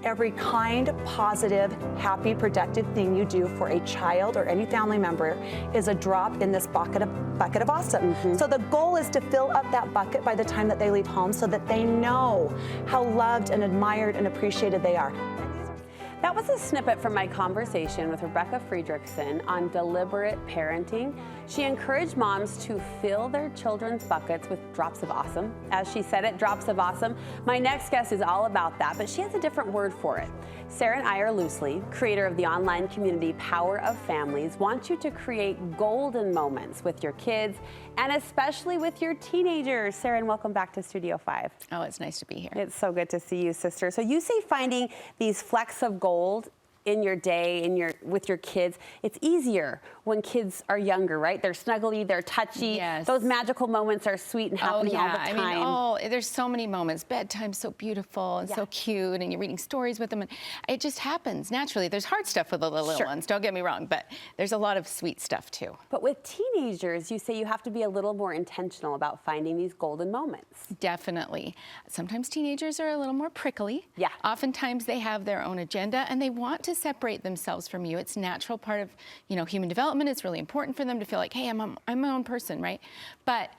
every kind, positive, happy, productive thing you do for a child or any family member is a drop in this bucket of awesome. So the goal is to fill up that bucket by the time that they leave home so that they know how loved and admired and appreciated they are. That was a snippet from my conversation with Rebecca Friedrichsen on deliberate parenting. She encouraged moms to fill their children's buckets with drops of awesome. As she said it, drops of awesome. My next guest is all about that, but she has a different word for it. Saren Eyre Loosli, creator of the online community Power of Families, wants you to create golden moments with your kids and especially with your teenagers. Saren, welcome back to Studio 5. Oh, it's nice to be here. It's so good to see you, sister. So you say finding these flecks of gold in your day, with your kids, it's easier when kids are younger, right? They're snuggly, they're touchy. Yes. Those magical moments are sweet and happening all the time. I mean, there's so many moments. Bedtime's so beautiful and so cute, and you're reading stories with them, and it just happens naturally. There's hard stuff with the little ones, don't get me wrong, but there's a lot of sweet stuff too. But with teenagers, you say you have to be a little more intentional about finding these golden moments. Definitely. Sometimes teenagers are a little more prickly. Yeah. Oftentimes they have their own agenda and they want to separate themselves from you. It's a natural part of, human development. It's really important for them to feel like, hey, I'm my own person, right? But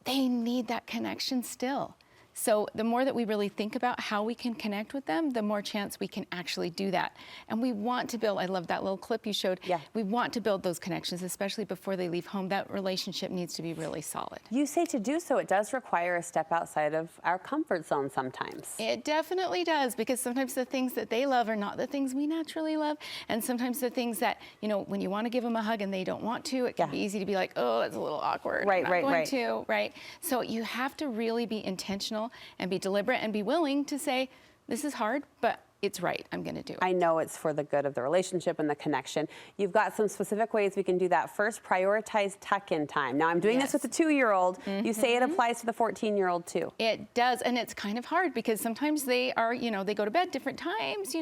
they need that connection still. So the more that we really think about how we can connect with them, the more chance we can actually do that. And we want to build, I love that little clip you showed. Yeah. We want to build those connections, especially before they leave home. That relationship needs to be really solid. You say to do so, it does require a step outside of our comfort zone sometimes. It definitely does, because sometimes the things that they love are not the things we naturally love. And sometimes the things that, when you want to give them a hug and they don't want to, it can be easy to be like, oh, it's a little awkward. Right, I'm not going to, right? So you have to really be intentional and be deliberate and be willing to say, this is hard, but it's right. I'm going to do it. I know it's for the good of the relationship and the connection. You've got some specific ways we can do that. First, prioritize tuck-in time. Now, I'm doing this with the 2-year-old. You say it applies to the 14-year-old too. It does, and it's kind of hard because sometimes they are, they go to bed different times,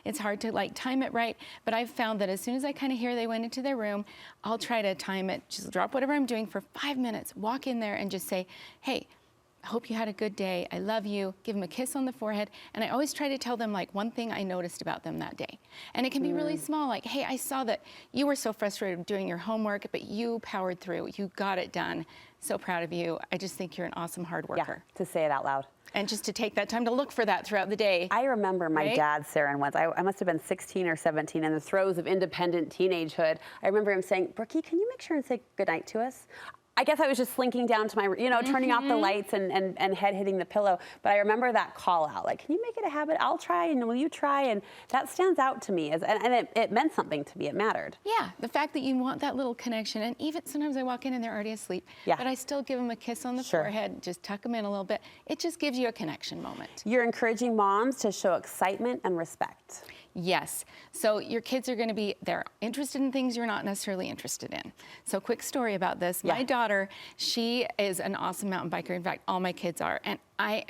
It's hard to time it right. But I've found that as soon as I kind of hear they went into their room, I'll try to time it, just drop whatever I'm doing for 5 minutes, walk in there and just say, hey, I hope you had a good day. I love you. Give them a kiss on the forehead. And I always try to tell them one thing I noticed about them that day. And it can be really small, like, hey, I saw that you were so frustrated doing your homework, but you powered through. You got it done. So proud of you. I just think you're an awesome hard worker. Yeah, to say it out loud. And just to take that time to look for that throughout the day. I remember my dad, Saren, once. I must have been 16 or 17 in the throes of independent teenagehood. I remember him saying, Brookie, can you make sure and say goodnight to us? I guess I was just slinking down to my, turning off the lights and head hitting the pillow. But I remember that call out, like, can you make it a habit? I'll try, and will you try? And that stands out to me, and it meant something to me. It mattered. Yeah, the fact that you want that little connection. And even sometimes I walk in and they're already asleep, but I still give them a kiss on the forehead, just tuck them in a little bit. It just gives you a connection moment. You're encouraging moms to show excitement and respect. Yes. So your kids are going to be, they're interested in things you're not necessarily interested in. So quick story about this. My daughter, she is an awesome mountain biker. In fact, all my kids are. And I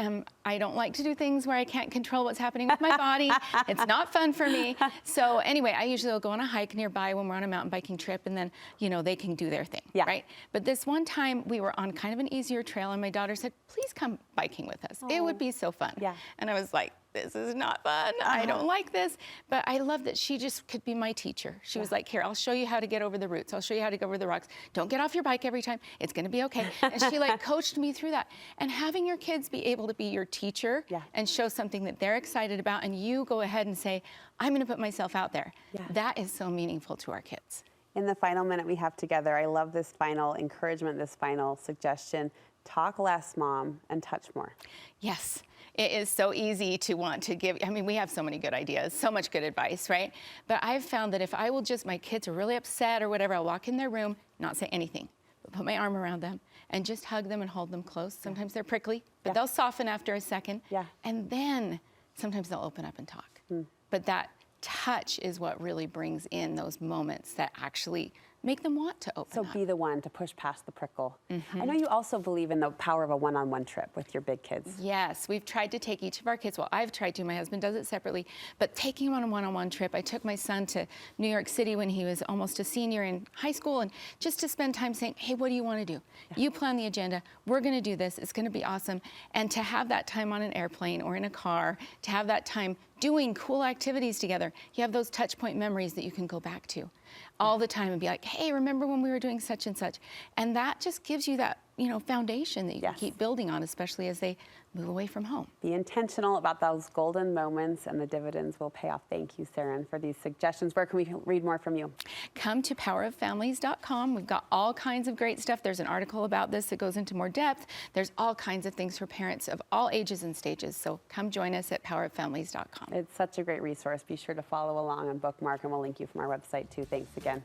don't like to do things where I can't control what's happening with my body. It's not fun for me. So anyway, I usually will go on a hike nearby when we're on a mountain biking trip, and then, they can do their thing, right? But this one time we were on kind of an easier trail, and my daughter said, please come biking with us. It would be so fun. And I was like, this is not fun. I don't like this. But I love that she just could be my teacher. She was like, here, I'll show you how to get over the roots. I'll show you how to go over the rocks. Don't get off your bike every time. It's going to be okay. And she coached me through that. And having your kids be able to be your teacher and show something that they're excited about, and you go ahead and say, I'm going to put myself out there. That is so meaningful to our kids. In the final minute we have together, I love this final encouragement, this final suggestion. Talk less, Mom, and touch more. Yes. It is so easy to want to give. I mean, we have so many good ideas, so much good advice, right? But I've found that if I will my kids are really upset or whatever, I'll walk in their room, not say anything, but put my arm around them and just hug them and hold them close. Sometimes they're prickly, but they'll soften after a second. And then sometimes they'll open up and talk. But that touch is what really brings in those moments that actually make them want to open So up. be the one to push past the prickle. I know you also believe in the power of a one-on-one trip with your big kids. Yes, we've tried to take each of our kids, well, I've tried to, my husband does it separately, but taking him on a one-on-one trip, I took my son to New York City when he was almost a senior in high school, and just to spend time saying, hey, what do you want to do? You plan the agenda, we're going to do this, it's going to be awesome. And to have that time on an airplane or in a car, to have that time doing cool activities together, you have those touch point memories that you can go back to all the time and be like, hey, remember when we were doing such and such? And that just gives you that, foundation that you can keep building on, especially as they move away from home. Be intentional about those golden moments, and the dividends will pay off. Thank you, Saren, for these suggestions. Where can we read more from you? Come to poweroffamilies.com. We've got all kinds of great stuff. There's an article about this that goes into more depth. There's all kinds of things for parents of all ages and stages. So come join us at poweroffamilies.com. It's such a great resource. Be sure to follow along and bookmark, and we'll link you from our website too. Thanks again.